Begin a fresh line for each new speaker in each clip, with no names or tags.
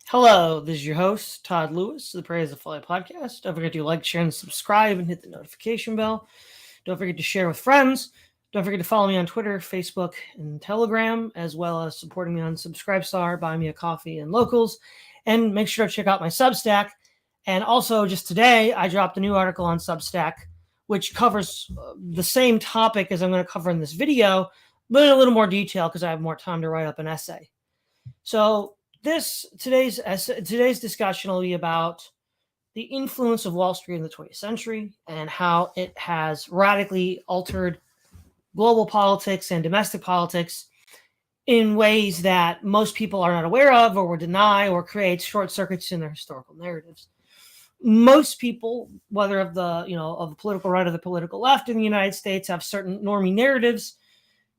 Hello, this is your host, Todd Lewis of the Praise of Folly podcast. Don't forget to like, share, and subscribe and hit the notification bell. Don't forget to share with friends. Don't forget to follow me on Twitter, Facebook, and Telegram, as well as supporting me on Subscribestar, Buy Me a Coffee, and Locals. And make sure to check out my Substack. And also, just today, I dropped a new article on Substack, which covers the same topic as I'm going to cover in this video, but in a little more detail because I have more time to write up an essay. So today's discussion will be about the influence of Wall Street in the 20th century and how it has radically altered global politics and domestic politics in ways that most people are not aware of or would deny, or creates short circuits in their historical narratives. Most people, whether of the political right or the political left in the United States, have certain normie narratives,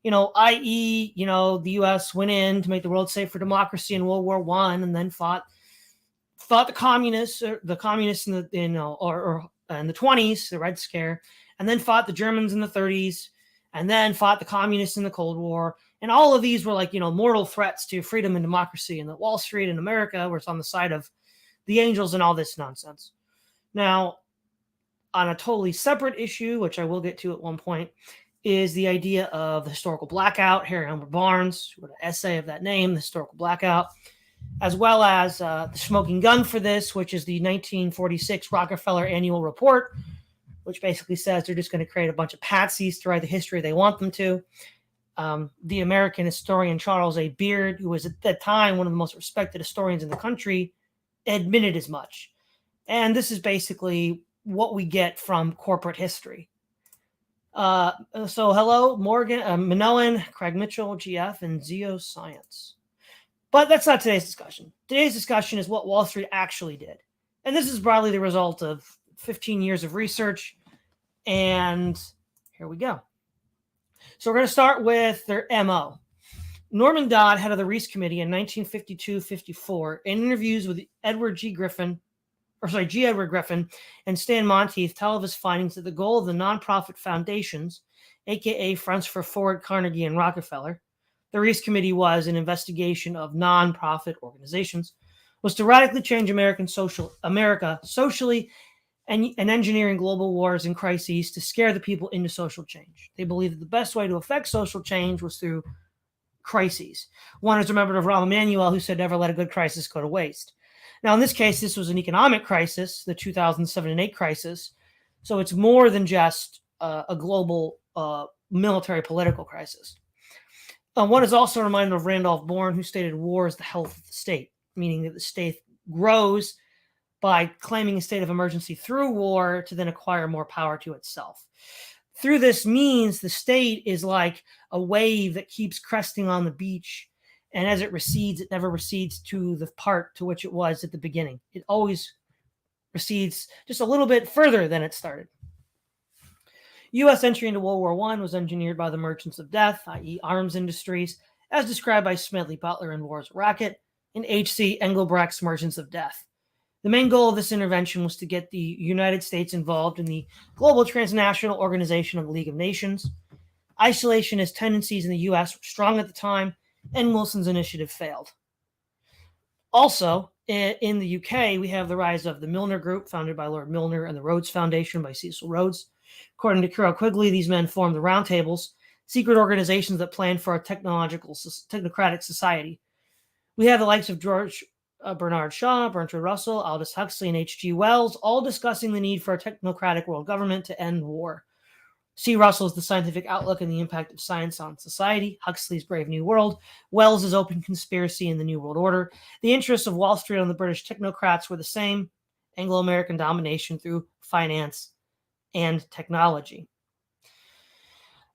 i.e., the U.S. went in to make the world safe for democracy in World War I, and then fought the communists in the 20s, the Red Scare, and then fought the Germans in the 30s, and then fought the communists in the Cold War. And all of these were mortal threats to freedom and democracy, and that Wall Street in America was on the side of the angels and all this nonsense. Now, on a totally separate issue, which I will get to at one point, is the idea of the historical blackout. Harry Elmer Barnes wrote an essay of that name, The Historical Blackout, as well as the smoking gun for this, which is the 1946 Rockefeller Annual Report, which basically says they're just going to create a bunch of patsies to write the history they want them to. The American historian Charles A. Beard, who was at that time one of the most respected historians in the country, admitted as much. And this is basically what we get from corporate history. So hello, Morgan, Minoan, Craig Mitchell, GF, and Zeo Science. But that's not today's discussion. Today's discussion is what Wall Street actually did. And this is broadly the result of 15 years of research. And here we go. So we're going to start with their MO. Norman Dodd, head of the Reese Committee in 1952-54, in interviews with G. Edward Griffin and Stan Monteith, tell of his findings that the goal of the nonprofit foundations, aka Fronts for Ford, Carnegie, and Rockefeller, the Reese Committee was an investigation of nonprofit organizations, was to radically change America socially and engineering global wars and crises to scare the people into social change. They believed that the best way to affect social change was through crises. One is remembered of Rahm Emanuel, who said, "Never let a good crisis go to waste." Now, in this case, this was an economic crisis, the 2007 and 8 crisis. So it's more than just a global military political crisis. One is also reminded of Randolph Bourne, who stated war is the health of the state, meaning that the state grows by claiming a state of emergency through war to then acquire more power to itself. Through this means the state is like a wave that keeps cresting on the beach, and as it recedes, it never recedes to the part to which it was at the beginning. It always recedes just a little bit further than it started. U.S. entry into World War I was engineered by the merchants of death, i.e. arms industries, as described by Smedley Butler in War's Racket, and H.C. Engelbrecht's Merchants of Death. The main goal of this intervention was to get the United States involved in the global transnational organization of the League of Nations. Isolationist tendencies in the U.S. were strong at the time, and Wilson's initiative failed. Also, in the UK, we have the rise of the Milner Group, founded by Lord Milner, and the Rhodes Foundation by Cecil Rhodes. According to Carol Quigley, these men formed the Roundtables, secret organizations that planned for a technocratic society. We have the likes of George Bernard Shaw, Bertrand Russell, Aldous Huxley, and H.G. Wells, all discussing the need for a technocratic world government to end war. C. Russell's The Scientific Outlook and the Impact of Science on Society, Huxley's Brave New World, Wells' Open Conspiracy and the New World Order. The interests of Wall Street and the British technocrats were the same: Anglo-American domination through finance and technology.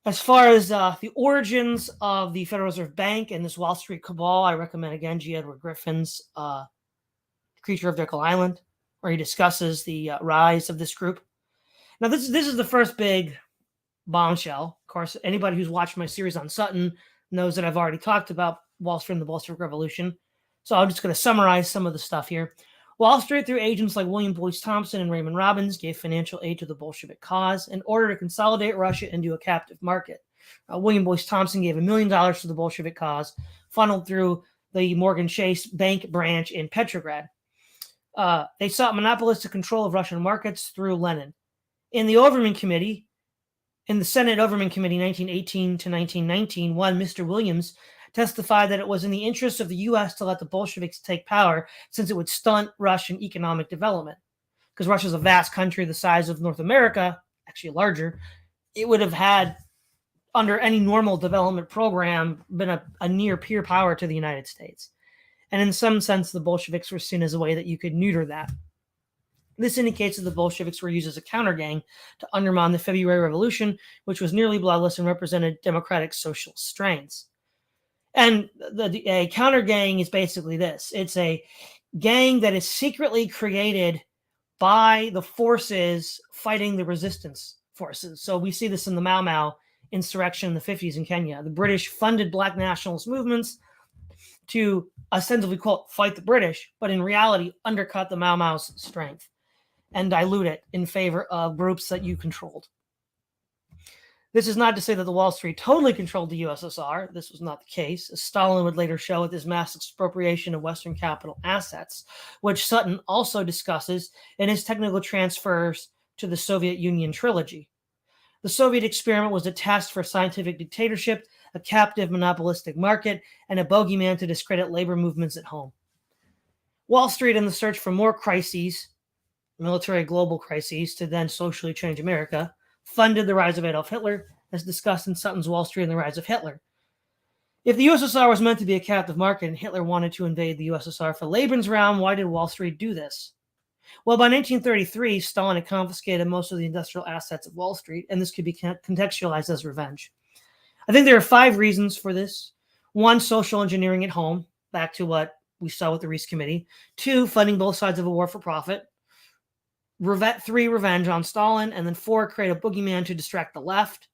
As far as the origins of the Federal Reserve Bank and this Wall Street cabal, I recommend again G. Edward Griffin's Creature of Jekyll Island, where he discusses the rise of this group. Now, this is the first big bombshell. Of course, anybody who's watched my series on Sutton knows that I've already talked about Wall Street and the Bolshevik Revolution. So I'm just going to summarize some of the stuff here. Wall Street, through agents like William Boyce Thompson and Raymond Robbins, gave financial aid to the Bolshevik cause in order to consolidate Russia into a captive market. William Boyce Thompson gave $1 million to the Bolshevik cause, funneled through the Morgan Chase bank branch in Petrograd. They sought monopolistic control of Russian markets through Lenin. In the Senate Overman Committee 1918 to 1919, one Mr. Williams testified that it was in the interest of the U.S. to let the Bolsheviks take power since it would stunt Russian economic development. Because Russia is a vast country the size of North America, actually larger, it would have had, under any normal development program, been a near peer power to the United States. And in some sense, the Bolsheviks were seen as a way that you could neuter that. This indicates that the Bolsheviks were used as a counter-gang to undermine the February Revolution, which was nearly bloodless and represented democratic socialist strains. And a counter-gang is basically this. It's a gang that is secretly created by the forces fighting the resistance forces. So we see this in the Mau Mau insurrection in the 50s in Kenya. The British funded black nationalist movements to ostensibly, quote, fight the British, but in reality undercut the Mau Mau's strength and dilute it in favor of groups that you controlled. This is not to say that the Wall Street totally controlled the USSR. This was not the case, as Stalin would later show with his mass expropriation of Western capital assets, which Sutton also discusses in his technical transfers to the Soviet Union trilogy. The Soviet experiment was a test for scientific dictatorship, a captive monopolistic market, and a bogeyman to discredit labor movements at home. Wall Street, in the search for more crises, military global crises, to then socially change America, funded the rise of Adolf Hitler, as discussed in Sutton's Wall Street and the Rise of Hitler. If the USSR was meant to be a captive market and Hitler wanted to invade the USSR for Lebensraum, why did Wall Street do this? Well, by 1933, Stalin had confiscated most of the industrial assets of Wall Street, and this could be contextualized as revenge. I think there are 5 reasons for this. 1, social engineering at home, back to what we saw with the Reece Committee. 2, funding both sides of a war for profit. 3, revenge on Stalin. And then 4, create a boogeyman to distract the left.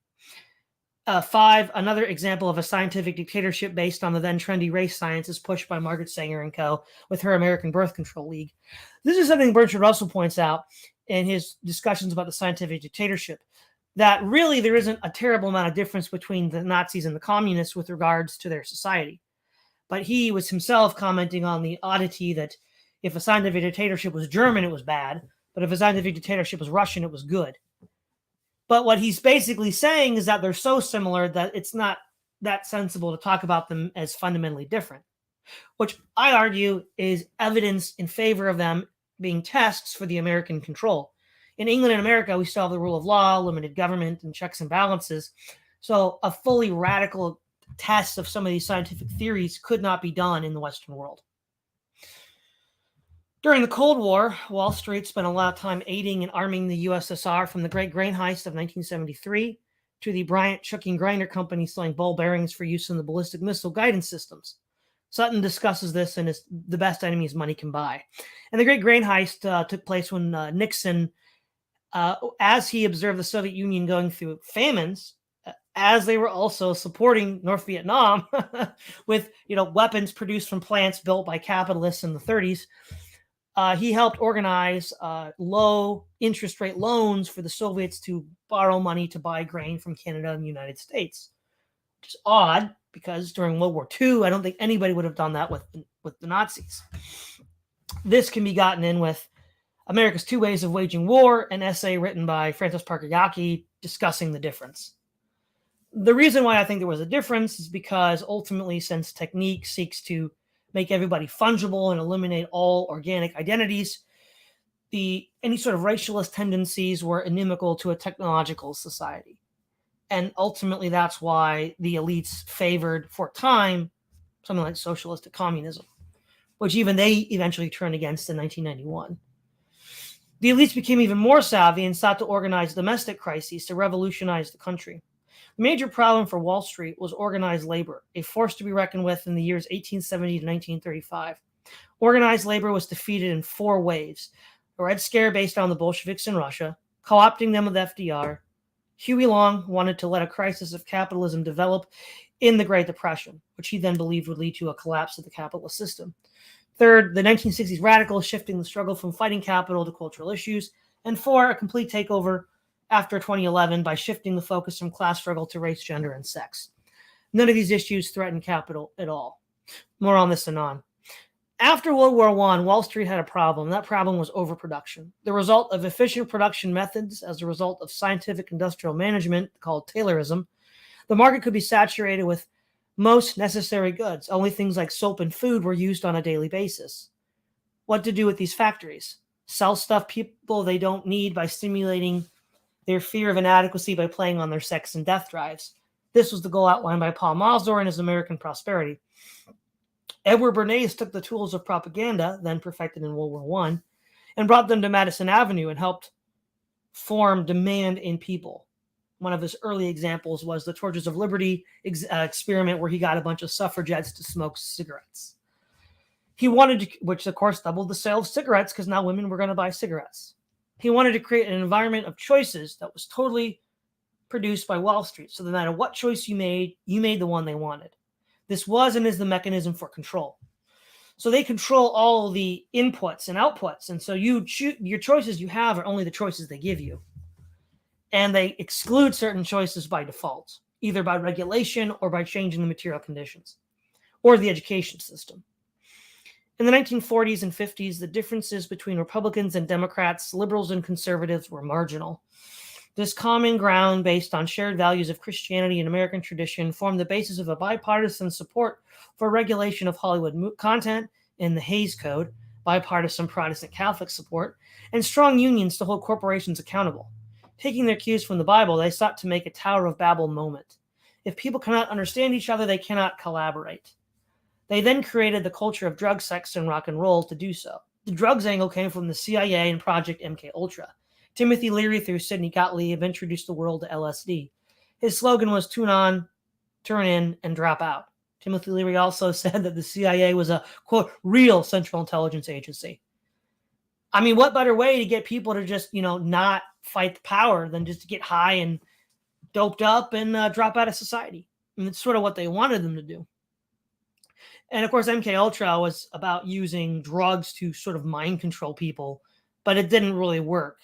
5, another example of a scientific dictatorship based on the then trendy race sciences pushed by Margaret Sanger and co. with her American Birth Control League. This is something Bertrand Russell points out in his discussions about the scientific dictatorship, that really there isn't a terrible amount of difference between the Nazis and the communists with regards to their society. But he was himself commenting on the oddity that if a scientific dictatorship was German, it was bad, but if a scientific dictatorship was Russian, it was good. But what he's basically saying is that they're so similar that it's not that sensible to talk about them as fundamentally different, which I argue is evidence in favor of them being tests for the American control. In England and America, we still have the rule of law, limited government, and checks and balances. So a fully radical test of some of these scientific theories could not be done in the Western world. During the Cold War, Wall Street spent a lot of time aiding and arming the USSR, from the Great Grain Heist of 1973 to the Bryant Chucking Grinder Company selling ball bearings for use in the ballistic missile guidance systems. Sutton discusses this in his The Best Enemies Money Can Buy. And the Great Grain Heist took place when Nixon, as he observed the Soviet Union going through famines, as they were also supporting North Vietnam with weapons produced from plants built by capitalists in the 30s. He helped organize low interest rate loans for the Soviets to borrow money to buy grain from Canada and the United States. Which is odd, because during World War II, I don't think anybody would have done that with the Nazis. This can be gotten in with America's Two Ways of Waging War, an essay written by Francis Parker Yockey discussing the difference. The reason why I think there was a difference is because ultimately, since technique seeks to make everybody fungible and eliminate all organic identities, any sort of racialist tendencies were inimical to a technological society. And ultimately, that's why the elites favored, for a time, something like socialistic communism, which even they eventually turned against in 1991. The elites became even more savvy and sought to organize domestic crises to revolutionize the country. The major problem for Wall Street was organized labor, a force to be reckoned with in the years 1870 to 1935. Organized labor was defeated in 4 waves: a Red Scare based on the Bolsheviks in Russia, co-opting them with FDR. Huey Long wanted to let a crisis of capitalism develop in the Great Depression, which he then believed would lead to a collapse of the capitalist system. Third, the 1960s radicals shifting the struggle from fighting capital to cultural issues. And 4, a complete takeover after 2011 by shifting the focus from class struggle to race, gender, and sex. None of these issues threaten capital at all. More on this anon. After World War I, Wall Street had a problem. That problem was overproduction. The result of efficient production methods as a result of scientific industrial management called Taylorism, the market could be saturated with most necessary goods. Only things like soap and food were used on a daily basis. What to do with these factories? Sell stuff people they don't need by stimulating their fear of inadequacy by playing on their sex and death drives. This was the goal outlined by Paul Mazur in his American Prosperity. Edward Bernays took the tools of propaganda, then perfected in World War I, and brought them to Madison Avenue and helped form demand in people. One of his early examples was the Torches of Liberty experiment, where he got a bunch of suffragettes to smoke cigarettes. He wanted to, which of course doubled the sale of cigarettes because now women were going to buy cigarettes. He wanted to create an environment of choices that was totally produced by Wall Street. So no matter what choice you made the one they wanted. This was and is the mechanism for control. So they control all the inputs and outputs. And so your choices you have are only the choices they give you. And they exclude certain choices by default, either by regulation or by changing the material conditions or the education system. In the 1940s and 50s, the differences between Republicans and Democrats, liberals and conservatives were marginal. This common ground based on shared values of Christianity and American tradition formed the basis of a bipartisan support for regulation of Hollywood content in the Hays Code, bipartisan Protestant Catholic support, and strong unions to hold corporations accountable. Taking their cues from the Bible, they sought to make a Tower of Babel moment. If people cannot understand each other, they cannot collaborate. They then created the culture of drug, sex, and rock and roll to do so. The drugs angle came from the CIA and Project MKUltra. Timothy Leary through Sidney Gottlieb introduced the world to LSD. His slogan was tune on, turn in, and drop out. Timothy Leary also said that the CIA was a, quote, real Central Intelligence Agency. I mean, what better way to get people to just, not fight the power than just to get high and doped up and drop out of society? And it's sort of what they wanted them to do. And of course, MKUltra was about using drugs to sort of mind control people, but it didn't really work.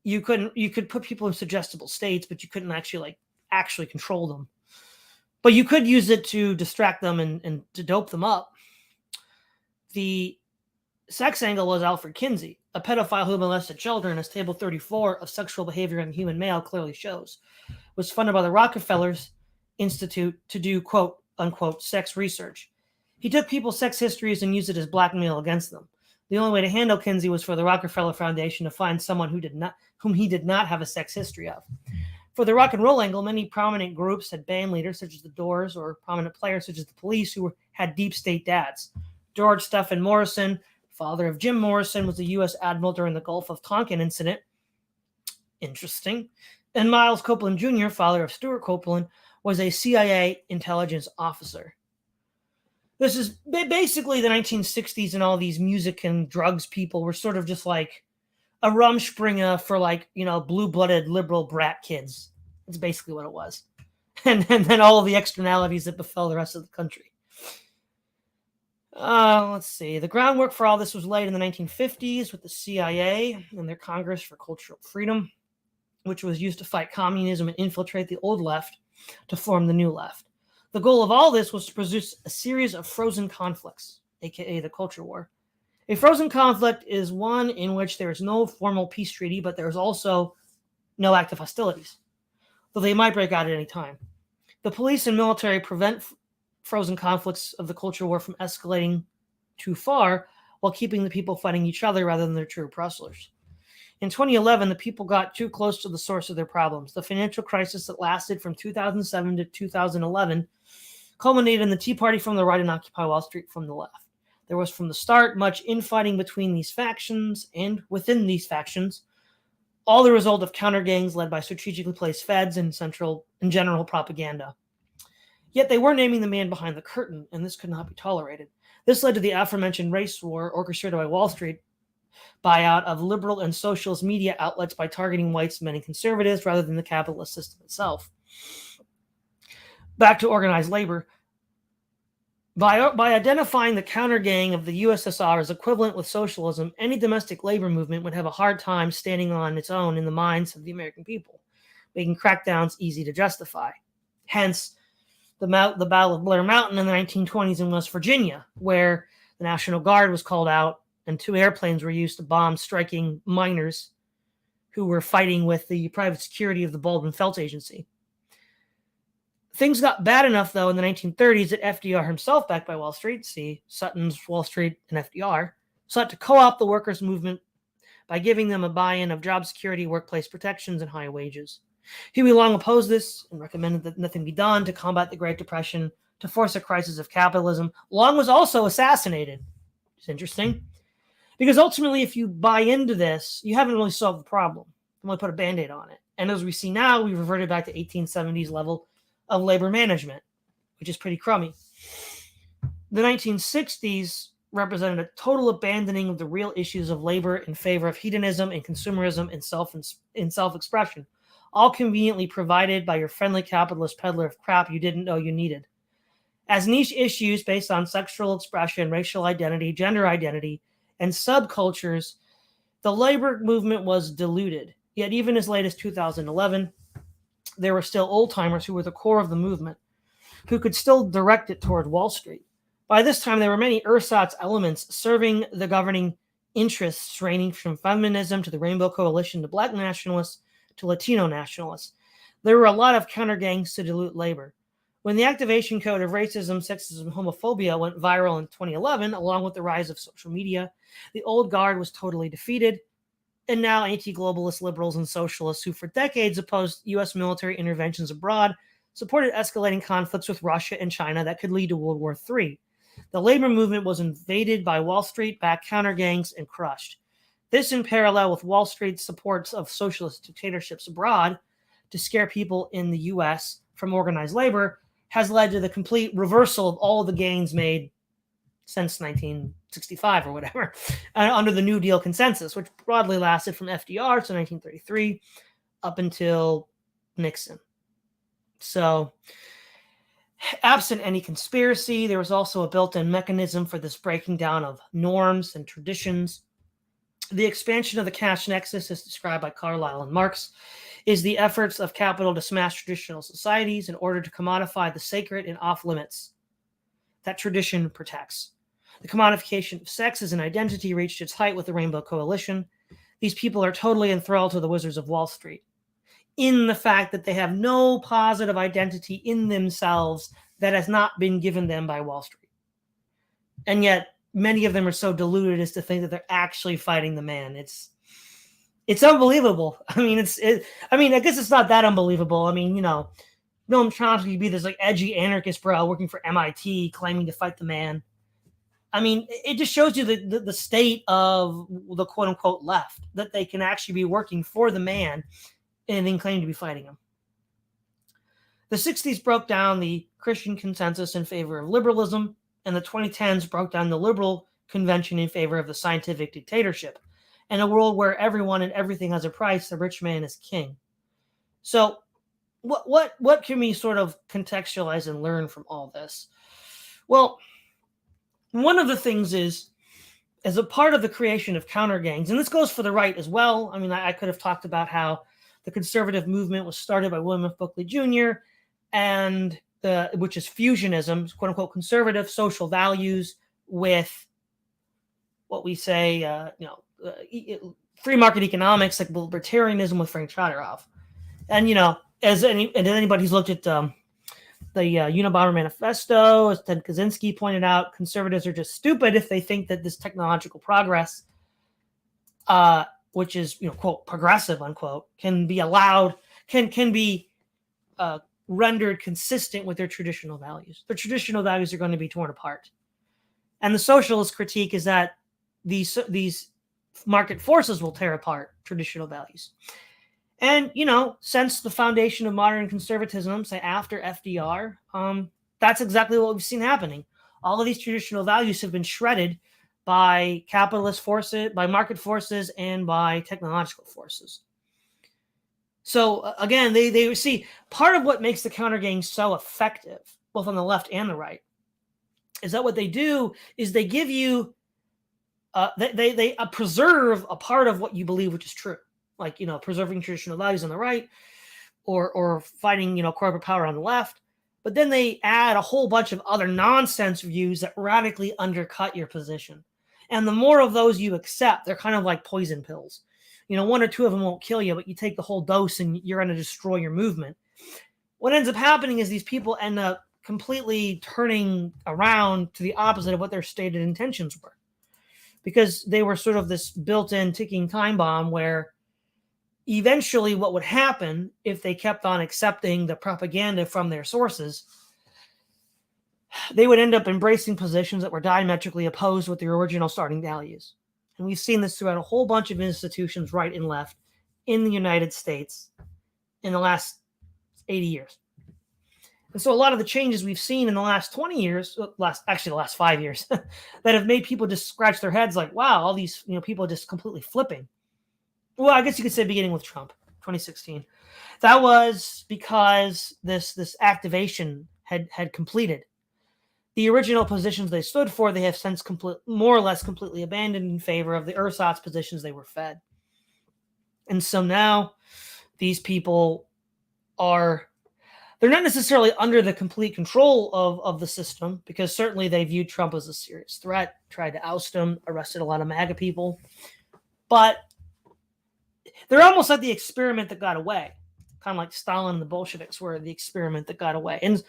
You could put people in suggestible states, but you couldn't actually control them. But you could use it to distract them and to dope them up. The sex angle was Alfred Kinsey, a pedophile who molested children, as Table 34 of Sexual Behavior in the Human Male clearly shows. Was funded by the Rockefellers Institute to do, quote, unquote, sex research. He took people's sex histories and used it as blackmail against them. The only way to handle Kinsey was for the Rockefeller Foundation to find someone whom he did not have a sex history of. For the rock and roll angle, many prominent groups had band leaders such as the Doors or prominent players such as the Police who had deep state dads. George Stephen Morrison, father of Jim Morrison, was a U.S. admiral during the Gulf of Tonkin incident. Interesting. And Miles Copeland Jr., father of Stuart Copeland, was a CIA intelligence officer. This is basically the 1960s, and all these music and drugs people were sort of just like a Rumspringa for blue-blooded liberal brat kids. That's basically what it was. And then all of the externalities that befell the rest of the country. Let's see. The groundwork for all this was laid in the 1950s with the CIA and their Congress for Cultural Freedom, which was used to fight communism and infiltrate the old left to form the new left. The goal of all this was to produce a series of frozen conflicts, aka the Culture War. A frozen conflict is one in which there is no formal peace treaty, but there is also no active hostilities, though they might break out at any time. The police and military prevent frozen conflicts of the Culture War from escalating too far while keeping the people fighting each other rather than their true oppressors. In 2011, the people got too close to the source of their problems. The financial crisis that lasted from 2007 to 2011 culminated in the Tea Party from the right and Occupy Wall Street from the left. There was from the start much infighting between these factions, and within these factions, all the result of counter gangs led by strategically placed feds and general propaganda. Yet they were naming the man behind the curtain, and this could not be tolerated. This led to the aforementioned race war orchestrated by Wall Street buyout of liberal and socialist media outlets by targeting whites, men, and conservatives rather than the capitalist system itself. Back to organized labor. By identifying the counter gang of the USSR as equivalent with socialism, any domestic labor movement would have a hard time standing on its own in the minds of the American people, making crackdowns easy to justify. Hence, the Battle of Blair Mountain in the 1920s in West Virginia, where the National Guard was called out and 2 airplanes were used to bomb striking miners who were fighting with the private security of the Baldwin Felt Agency. Things got bad enough, though, in the 1930s that FDR himself, backed by Wall Street, see Sutton's Wall Street and FDR, sought to co-opt the workers' movement by giving them a buy-in of job security, workplace protections, and high wages. Huey Long opposed this and recommended that nothing be done to combat the Great Depression, to force a crisis of capitalism. Long was also assassinated. It's interesting. Because ultimately, if you buy into this, you haven't really solved the problem. You only put a Band-Aid on it. And as we see now, we've reverted back to 1870s level of labor management, which is pretty crummy. The 1960s represented a total abandoning of the real issues of labor in favor of hedonism and consumerism and self-expression, all conveniently provided by your friendly capitalist peddler of crap you didn't know you needed. As niche issues based on sexual expression, racial identity, gender identity, and subcultures, the labor movement was diluted. Yet even as late as 2011, there were still old-timers who were the core of the movement, who could still direct it toward Wall Street. By this time, there were many ersatz elements serving the governing interests, ranging from feminism to the Rainbow Coalition to Black nationalists to Latino nationalists. There were a lot of counter-gangs to dilute labor. When the activation code of racism, sexism, and homophobia went viral in 2011, along with the rise of social media, the old guard was totally defeated. And now anti-globalist liberals and socialists who for decades opposed U.S. military interventions abroad supported escalating conflicts with Russia and China that could lead to World War III. The labor movement was invaded by Wall Street-backed counter-gangs and crushed. This in parallel with Wall Street's supports of socialist dictatorships abroad to scare people in the U.S. from organized labor has led to the complete reversal of all the gains made since 1965 or whatever, under the New Deal consensus, which broadly lasted from FDR to 1933 up until Nixon. So, absent any conspiracy, there was also a built-in mechanism for this breaking down of norms and traditions. The expansion of the cash nexus, as described by Carlyle and Marx, is the efforts of capital to smash traditional societies in order to commodify the sacred and off-limits that tradition protects. The commodification of sex as an identity reached its height with the Rainbow Coalition. These people are totally enthralled to the Wizards of Wall Street in the fact that they have no positive identity in themselves that has not been given them by Wall Street. And yet, many of them are so deluded as to think that they're actually fighting the man. It's unbelievable. I guess it's not that unbelievable. Noam Chomsky could be this like edgy anarchist bro working for MIT claiming to fight the man. It just shows you the state of the quote unquote left, that they can actually be working for the man and then claim to be fighting him. The 60s broke down the Christian consensus in favor of liberalism, and the 2010s broke down the liberal convention in favor of the scientific dictatorship. In a world where everyone and everything has a price, the rich man is king. So what can we sort of contextualize and learn from all this? Well, one of the things is, as a part of the creation of counter gangs, and this goes for the right as well. I could have talked about how the conservative movement was started by William F. Buckley Jr., and which is fusionism, quote unquote, conservative social values with what we say, free market economics, like libertarianism with Frank Chodorov. And, as anybody who's looked at the Unabomber Manifesto, as Ted Kaczynski pointed out, conservatives are just stupid if they think that this technological progress, which is, quote, progressive, unquote, can be allowed, can be rendered consistent with their traditional values. Their traditional values are going to be torn apart. And the socialist critique is that these market forces will tear apart traditional values. And, since the foundation of modern conservatism, say after FDR, that's exactly what we've seen happening. All of these traditional values have been shredded by capitalist forces, by market forces, and by technological forces. So, again, they see part of what makes the counter gangs so effective, both on the left and the right, is that what they do is they give you, they preserve a part of what you believe, which is true. Like, preserving traditional values on the right or fighting, corporate power on the left. but then they add a whole bunch of other nonsense views that radically undercut your position. And the more of those you accept, they're kind of like poison pills. One or two of them won't kill you, but you take the whole dose and you're going to destroy your movement. What ends up happening is these people end up completely turning around to the opposite of what their stated intentions were, because they were sort of this built-in ticking time bomb where eventually what would happen if they kept on accepting the propaganda from their sources, they would end up embracing positions that were diametrically opposed with their original starting values. And we've seen this throughout a whole bunch of institutions, right and left, in the United States in the last 80 years. And so a lot of the changes we've seen in the last 20 years, the last 5 years, that have made people just scratch their heads like, wow, all these people are just completely flipping. Well, I guess you could say beginning with Trump, 2016. That was because this activation had completed. The original positions they stood for, they have since more or less completely abandoned in favor of the ersatz positions they were fed. And so now these people they're not necessarily under the complete control of the system, because certainly they viewed Trump as a serious threat, tried to oust him, arrested a lot of MAGA people. But they're almost like the experiment that got away, kind of like Stalin and the Bolsheviks were the experiment that got away. And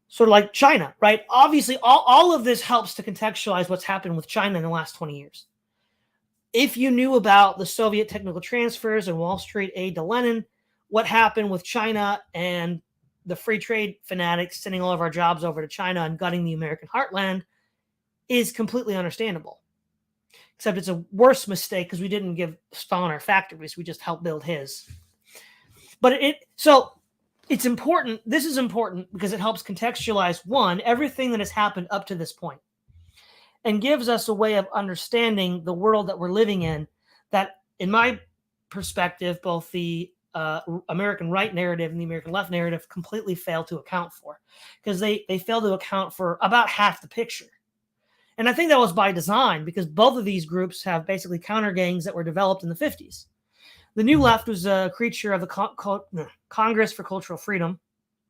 sort of like China, right? Obviously, all of this helps to contextualize what's happened with China in the last 20 years. If you knew about the Soviet technical transfers and Wall Street aid to Lenin, what happened with China and the free trade fanatics sending all of our jobs over to China and gutting the American heartland is completely understandable. Except it's a worse mistake because we didn't give Stalin our factories. We just helped build his. But it's important. This is important because it helps contextualize, one, everything that has happened up to this point, and gives us a way of understanding the world that we're living in that, in my perspective, both the American right narrative and the American left narrative completely fail to account for, because they fail to account for about half the picture. And I think that was by design, because both of these groups have basically counter gangs that were developed in the 50s. The New Left was a creature of the Congress for Cultural Freedom,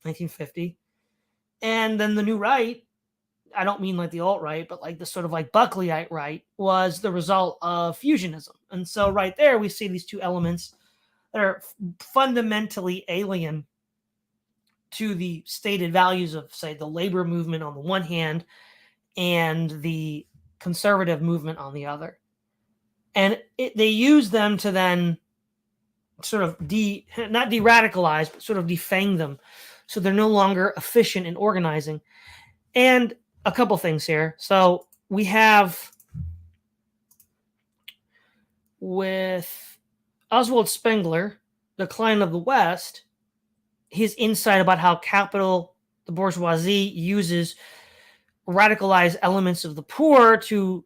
1950. And then the New Right, I don't mean like the alt-right, but like the sort of like Buckleyite right, was the result of fusionism. And so right there, we see these two elements that are fundamentally alien to the stated values of, say, the labor movement on the one hand and the conservative movement on the other. And they use them to then sort of not de-radicalize, but sort of defang them, so they're no longer efficient in organizing. And a couple things here. So we have with Oswald Spangler, Decline of the West, his insight about how capital, the bourgeoisie, uses radicalized elements of the poor to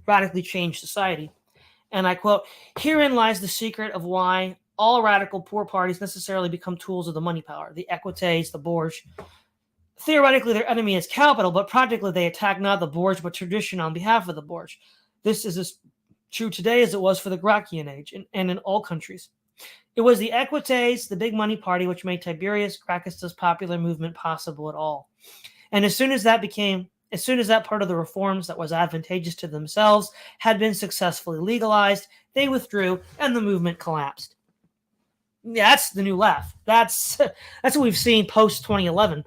radically change society. And I quote, "Herein lies the secret of why all radical poor parties necessarily become tools of the money power, the equites, the bourge. Theoretically, their enemy is capital, but practically they attack not the bourge, but tradition on behalf of the bourge. This is as true today as it was for the Gracchian age and in all countries. It was the equites, the big money party, which made Tiberius Gracchus's popular movement possible at all. And as soon as that part of the reforms that was advantageous to themselves had been successfully legalized, they withdrew and the movement collapsed." Yeah, that's the New Left. That's what we've seen post 2011.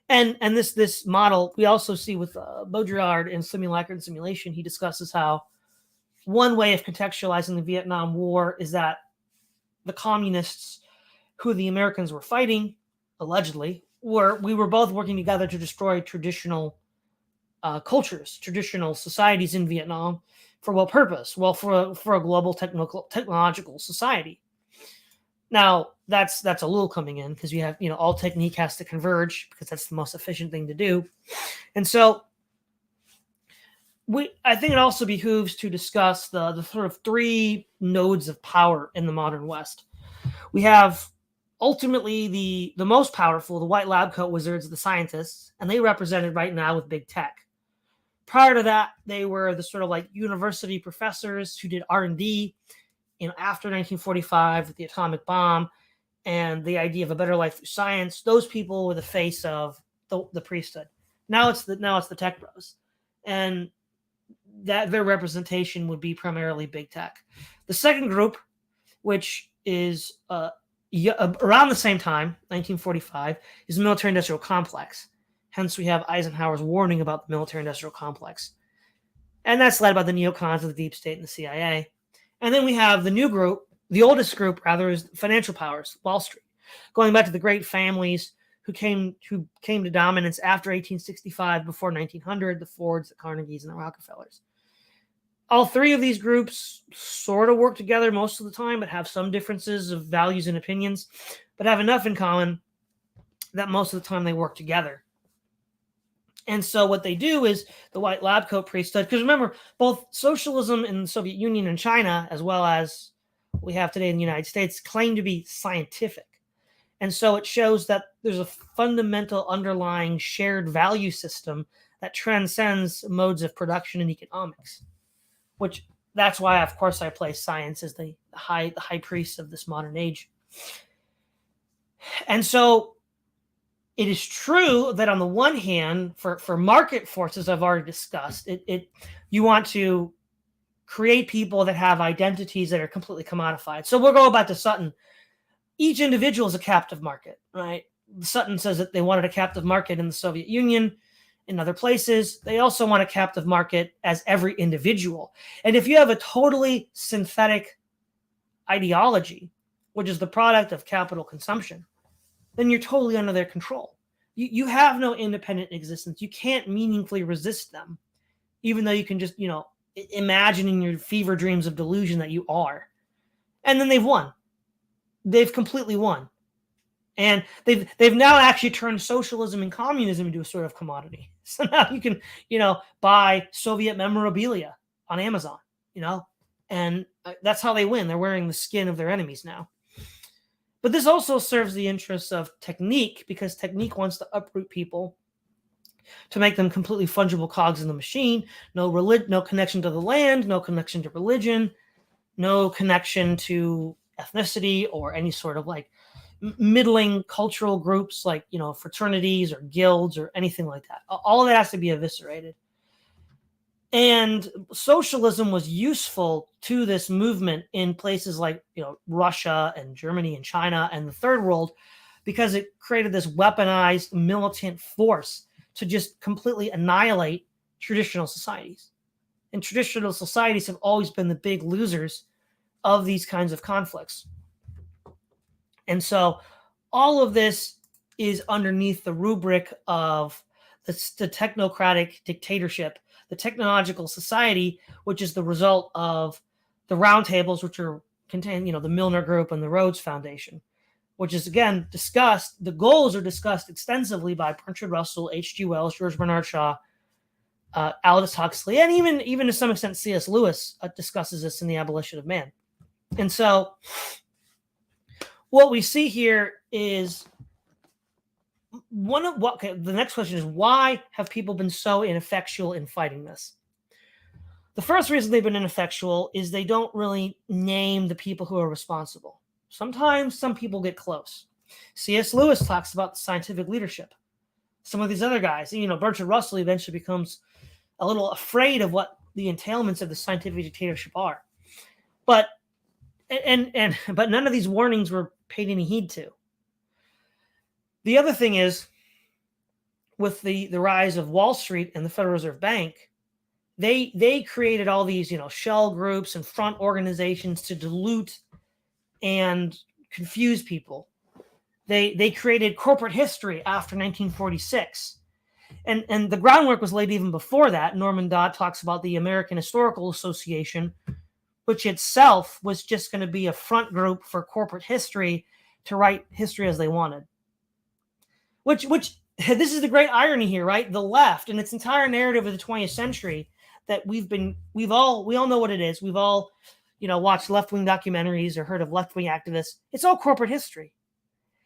And this model we also see with Baudrillard in Simulacra and Simulation. He discusses how one way of contextualizing the Vietnam War is that the communists, who the Americans were fighting, allegedly, we were both working together to destroy traditional cultures, traditional societies in Vietnam. For what purpose? Well, for a global technological society. Now, that's a little coming in, because you have, all technique has to converge, because that's the most efficient thing to do. And so I think it also behooves to discuss the sort of three nodes of power in the modern West. We have ultimately the most powerful, the white lab coat wizards, the scientists, and they represented right now with big tech. Prior to that, they were the sort of like university professors who did R&D, after 1945 with the atomic bomb, and the idea of a better life through science. Those people were the face of the priesthood. Now it's the tech bros, and that their representation would be primarily big tech. The second group, which is around the same time, 1945, is the military-industrial complex. Hence, we have Eisenhower's warning about the military-industrial complex. And that's led by the neocons of the deep state and the CIA. And then we have the new group, the oldest group, rather, is financial powers, Wall Street, going back to the great families who came to dominance after 1865, before 1900, the Fords, the Carnegies, and the Rockefellers. All three of these groups sort of work together most of the time, but have some differences of values and opinions, but have enough in common that most of the time they work together. And so what they do is the white lab coat priesthood, because remember, both socialism in the Soviet Union and China, as well as what we have today in the United States, claim to be scientific. And so it shows that there's a fundamental underlying shared value system that transcends modes of production and economics, which that's why, of course, I place science as the high priest of this modern age. And so it is true that on the one hand, for market forces I've already discussed, you want to create people that have identities that are completely commodified. So we'll go back to Sutton. Each individual is a captive market, right? Sutton says that they wanted a captive market in the Soviet Union, in other places. They also want a captive market as every individual. And if you have a totally synthetic ideology, which is the product of capital consumption, then you're totally under their control. You have no independent existence. You can't meaningfully resist them, even though you can just, imagine in your fever dreams of delusion that you are. And then they've won. They've completely won. And they've now actually turned socialism and communism into a sort of commodity. So now you can, buy Soviet memorabilia on Amazon, and that's how they win. They're wearing the skin of their enemies now. But this also serves the interests of technique, because technique wants to uproot people to make them completely fungible cogs in the machine. No connection to the land, no connection to religion, no connection to ethnicity or any sort of middling cultural groups like, fraternities or guilds or anything like that. All of that has to be eviscerated. And socialism was useful to this movement in places like, Russia and Germany and China and the Third World, because it created this weaponized militant force to just completely annihilate traditional societies. And traditional societies have always been the big losers of these kinds of conflicts. And so all of this is underneath the rubric of the technocratic dictatorship, the technological society, which is the result of the roundtables, which contain, the Milner Group and the Rhodes Foundation, which is, again, discussed. The goals are discussed extensively by Bertrand Russell, H.G. Wells, George Bernard Shaw, Aldous Huxley, and even to some extent C.S. Lewis discusses this in The Abolition of Man. And so what we see here is the next question is, why have people been so ineffectual in fighting this? The first reason they've been ineffectual is they don't really name the people who are responsible. Sometimes some people get close. C.S. Lewis talks about the scientific leadership. Some of these other guys, Bertrand Russell eventually becomes a little afraid of what the entailments of the scientific dictatorship are. But none of these warnings were paid any heed to. The other thing is, with the rise of Wall Street and the Federal Reserve Bank, they created all these, shell groups and front organizations to dilute and confuse people. They created corporate history after 1946. And the groundwork was laid even before that. Norman Dodd talks about the American Historical Association, which itself was just going to be a front group for corporate history to write history as they wanted. Which this is the great irony here, right? The left and its entire narrative of the 20th century that we all know what it is. We've all, watched left-wing documentaries or heard of left-wing activists. It's all corporate history.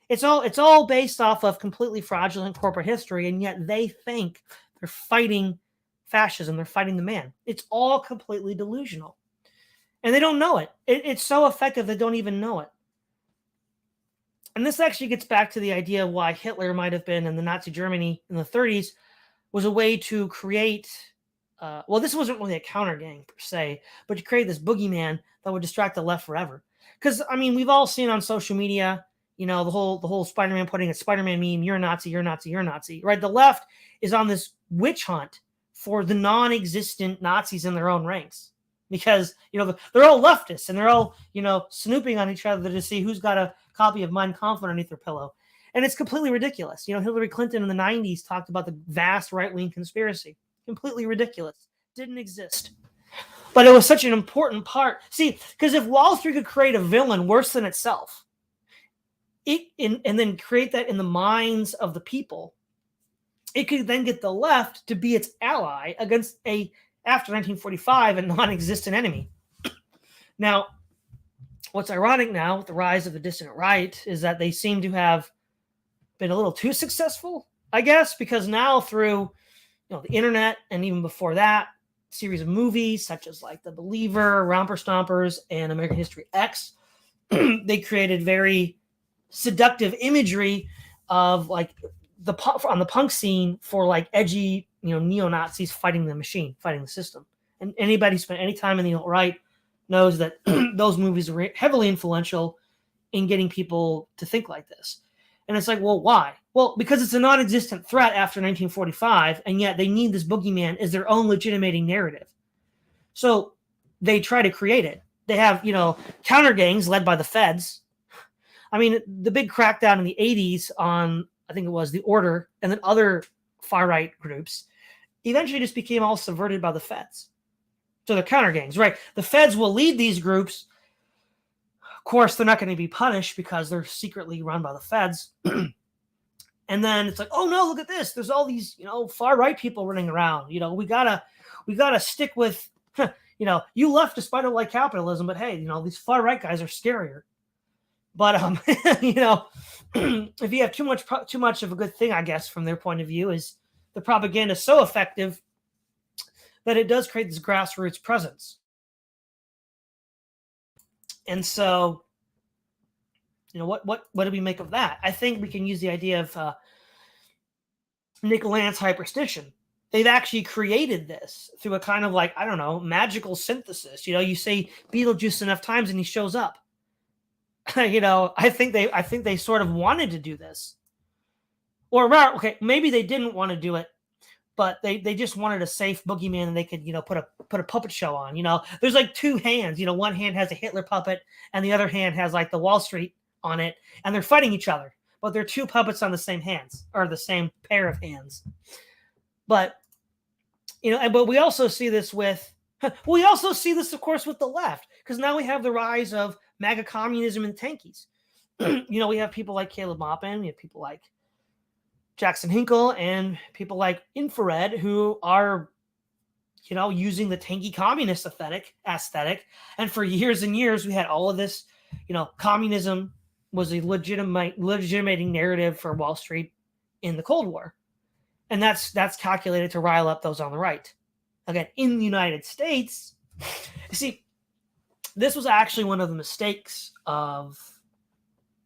It's all based off of completely fraudulent corporate history, and yet they think they're fighting fascism. They're fighting the man. It's all completely delusional. And they don't know it. It's so effective they don't even know it. And this actually gets back to the idea of why Hitler might have been in the Nazi Germany in the 30s was a way to create, well, this wasn't really a counter gang per se, but to create this boogeyman that would distract the left forever. Because, I mean, we've all seen on social media, the whole Spider-Man putting a Spider-Man meme, you're a Nazi, you're a Nazi, you're a Nazi, right? The left is on this witch hunt for the non-existent Nazis in their own ranks. Because, they're all leftists and they're all, snooping on each other to see who's got a copy of Mein Kampf underneath their pillow. And it's completely ridiculous. Hillary Clinton in the 90s talked about the vast right-wing conspiracy. Completely ridiculous. Didn't exist. But it was such an important part. See, because if Wall Street could create a villain worse than itself, and then create that in the minds of the people, it could then get the left to be its ally against after 1945, a non-existent enemy. Now, what's ironic now with the rise of the dissident right is that they seem to have been a little too successful, I guess, because now through the internet and even before that, series of movies such as like The Believer, Romper Stompers, and American History X, they created very seductive imagery of like on the punk scene for like edgy, neo-Nazis fighting the machine, fighting the system. And anybody spent any time in the alt-right knows that those movies were heavily influential in getting people to think like this. And it's like, well, why? Well, because it's a non-existent threat after 1945, and yet they need this boogeyman as their own legitimating narrative. So they try to create it. They have, counter gangs led by the feds. I mean, the big crackdown in the 80s on, I think it was The Order, and then other far-right groups, eventually just became all subverted by the feds. So they're counter gangs, right? The feds will lead these groups. Of course, they're not going to be punished because they're secretly run by the feds. And then it's like, oh no, look at this. There's all these, far-right people running around. We gotta stick with, you left despite of like capitalism, but hey, these far-right guys are scarier. But if you have too much of a good thing, I guess, from their point of view, is the propaganda is so effective that it does create this grassroots presence. And so, what do we make of that? I think we can use the idea of Nick Land's Hyperstition. They've actually created this through a kind of like, I don't know, magical synthesis. You say Beetlejuice enough times and he shows up. I think they sort of wanted to do this. Or okay, maybe they didn't want to do it, but they just wanted a safe boogeyman and they could, put a puppet show on. There's like two hands. One hand has a Hitler puppet and the other hand has like the Wall Street on it, and they're fighting each other. But they're two puppets on the same hands, or the same pair of hands. But but we also see this of course, with the left, because now we have the rise of MAGA communism and tankies. We have people like Caleb Maupin, we have people like Jackson Hinkle, and people like Infrared who are, using the tanky communist aesthetic. And for years and years, we had all of this, communism was a legitimating narrative for Wall Street in the Cold War. And that's calculated to rile up those on the right. Again, in the United States, you see, this was actually one of the mistakes of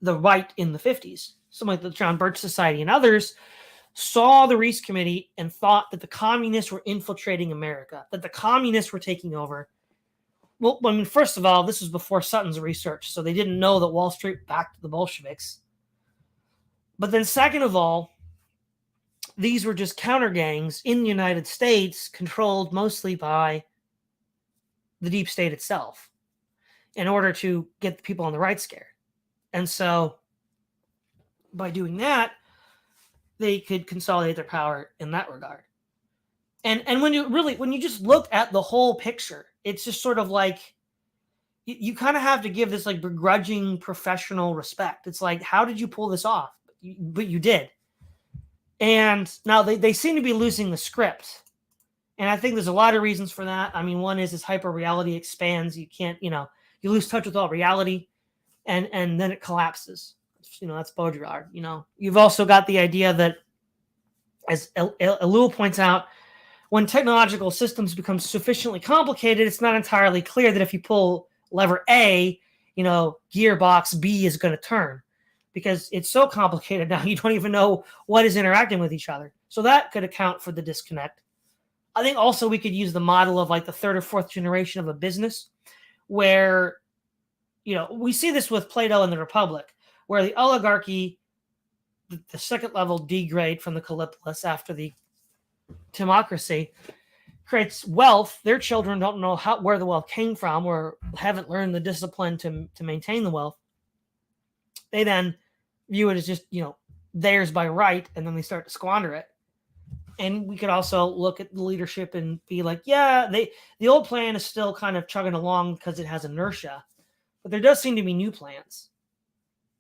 the right in the 50s. Someone like the John Birch Society and others saw the Reece Committee and thought that the communists were infiltrating America, that the communists were taking over. Well, I mean, first of all, this was before Sutton's research, so they didn't know that Wall Street backed the Bolsheviks. But then second of all, these were just counter gangs in the United States, controlled mostly by the deep state itself, in order to get the people on the right scared. And so by doing that, they could consolidate their power in that regard. And when you just look at the whole picture, it's just sort of like you kind of have to give this like begrudging professional respect. It's like, how did you pull this off? But you did. And now they seem to be losing the script. And I think there's a lot of reasons for that. I mean, one is as hyper reality expands, you can't, you lose touch with all reality, and then it collapses. That's Baudrillard. You've also got the idea that, as Ellul points out, when technological systems become sufficiently complicated, it's not entirely clear that if you pull lever A, gearbox B is going to turn. because it's so complicated now, you don't even know what is interacting with each other. So that could account for the disconnect. I think also we could use the model of like the third or fourth generation of a business where, we see this with Plato and the Republic, where the oligarchy, the second level degrade from the Callipolis after the democracy, creates wealth. Their children don't know where the wealth came from or haven't learned the discipline to maintain the wealth. They then view it as just, theirs by right, and then they start to squander it. And we could also look at the leadership and be like, yeah, the old plan is still kind of chugging along because it has inertia, but there does seem to be new plans.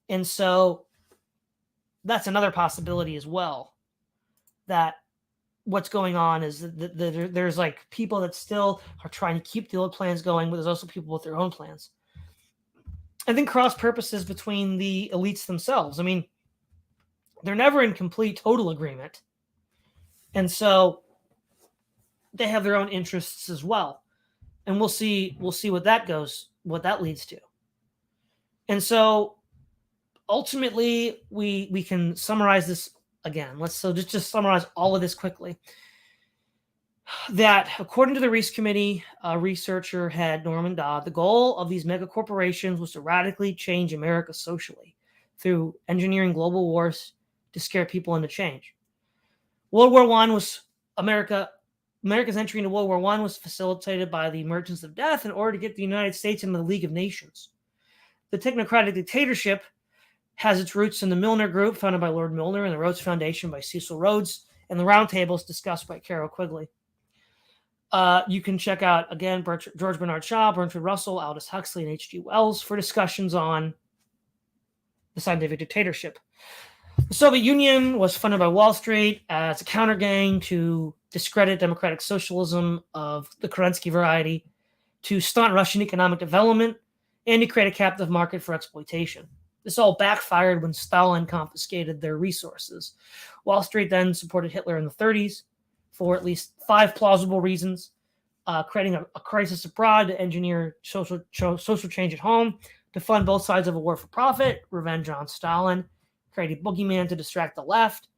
And so that's another possibility as well, that what's going on is that there's like people that still are trying to keep the old plans going, but there's also people with their own plans. I think cross purposes between the elites themselves. I mean, they're never in complete total agreement. And so they have their own interests as well. And we'll see what that leads to. And so ultimately we can summarize this again. Let's just summarize all of this quickly. That according to the Reese Committee researcher head Norman Dodd, the goal of these mega corporations was to radically change America socially through engineering global wars to scare people into change. World War I was America's entry into World War I was facilitated by the emergence of death in order to get the United States into the League of Nations. The technocratic dictatorship has its roots in the Milner Group, founded by Lord Milner, and the Rhodes Foundation by Cecil Rhodes, and the roundtables discussed by Carol Quigley. You can check out, again, George Bernard Shaw, Bertrand Russell, Aldous Huxley, and H.G. Wells for discussions on the scientific dictatorship. The Soviet Union was funded by Wall Street as a countergang to discredit democratic socialism of the Kerensky variety, to stunt Russian economic development, and to create a captive market for exploitation. This all backfired when Stalin confiscated their resources. Wall Street then supported Hitler in the 30s for at least 5 plausible reasons, creating a crisis abroad to engineer social change at home, to fund both sides of a war for profit, revenge on Stalin, create a boogeyman to distract the left.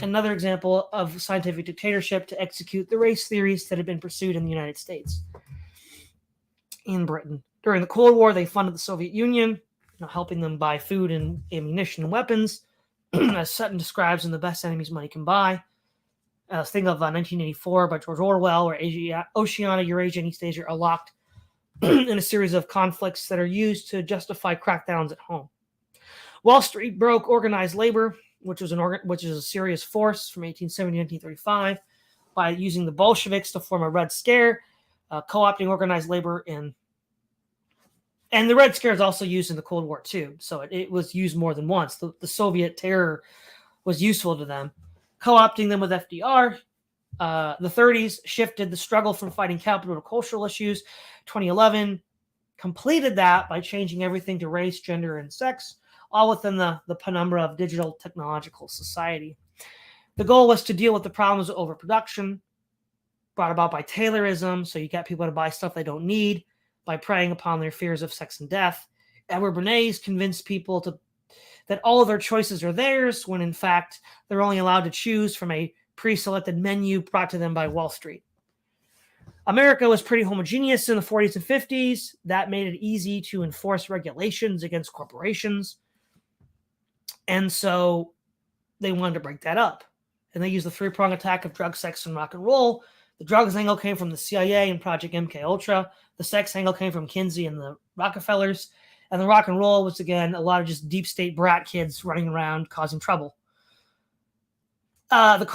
Another example of scientific dictatorship to execute the race theories that had been pursued in the United States and Britain. During the Cold War, they funded the Soviet Union, helping them buy food and ammunition and weapons, as Sutton describes in The Best Enemies Money Can Buy. Think of 1984 by George Orwell, where Oceania, Eurasia, and East Asia are locked in a series of conflicts that are used to justify crackdowns at home. Wall Street broke organized labor, which is a serious force from 1870 to 1935, by using the Bolsheviks to form a Red Scare, co-opting organized labor and the Red Scare is also used in the Cold War too, so it was used more than once. The Soviet terror was useful to them. Co-opting them with FDR, the 30s shifted the struggle from fighting capital to cultural issues. 2011 completed that by changing everything to race, gender, and sex, all within the penumbra of digital technological society. The goal was to deal with the problems of overproduction, brought about by Taylorism, so you get people to buy stuff they don't need, by preying upon their fears of sex and death. Edward Bernays convinced people that all of their choices are theirs, when in fact they're only allowed to choose from a pre-selected menu brought to them by Wall Street. America was pretty homogeneous in the 40s and 50s. That made it easy to enforce regulations against corporations. And so they wanted to break that up. And they used the 3-prong attack of drug, sex, and rock and roll. The drugs angle came from the CIA and Project MK Ultra. The sex angle came from Kinsey and the Rockefellers. And the rock and roll was, again, a lot of just deep state brat kids running around causing trouble. The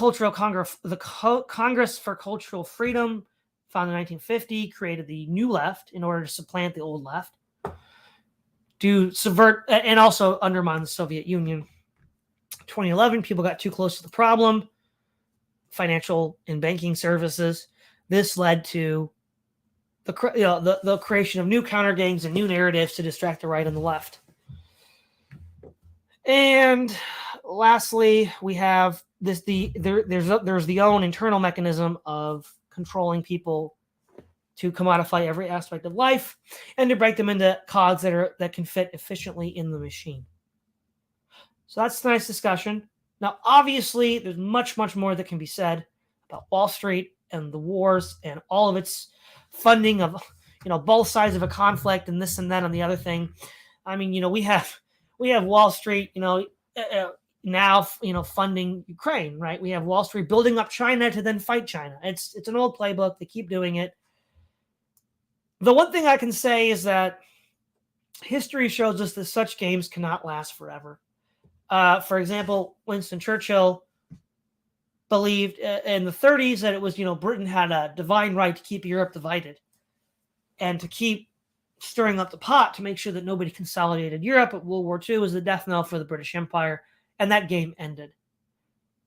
Congress for Cultural Freedom, founded in 1950, created the New Left in order to supplant the Old Left, to subvert and also undermine the Soviet Union. 2011, people got too close to the problem. Financial and banking services. This led to the creation of new counter gangs and new narratives to distract the right and the left. And lastly, we have there's the own internal mechanism of controlling people to commodify every aspect of life and to break them into cogs that can fit efficiently in the machine. So that's a nice discussion. Now, obviously, there's much, much more that can be said about Wall Street and the wars and all of its funding of, both sides of a conflict and this and that and the other thing. I mean, we have Wall Street, now, funding Ukraine, right? We have Wall Street building up China to then fight China. It's an old playbook. They keep doing it. The one thing I can say is that history shows us that such games cannot last forever. For example, Winston Churchill believed in the 30s that it was, Britain had a divine right to keep Europe divided and to keep stirring up the pot to make sure that nobody consolidated Europe. At World War II was the death knell for the British Empire, and that game ended.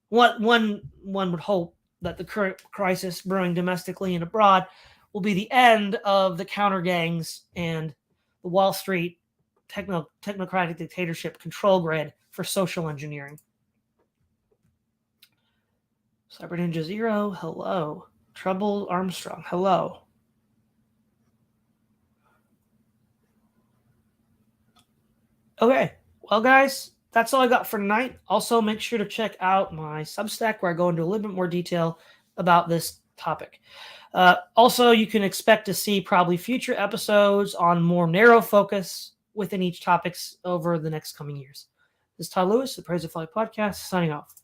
One would hope that the current crisis brewing domestically and abroad will be the end of the counter gangs and the Wall Street technocratic dictatorship control grid for social engineering. Cyber Ninja Zero, hello. Trouble Armstrong, hello. Okay, well, guys, that's all I got for tonight. Also, make sure to check out my Substack where I go into a little bit more detail about this topic. Also, you can expect to see probably future episodes on more narrow focus within each topics over the next coming years. This is Todd Lewis, the Praise of Flight podcast, signing off.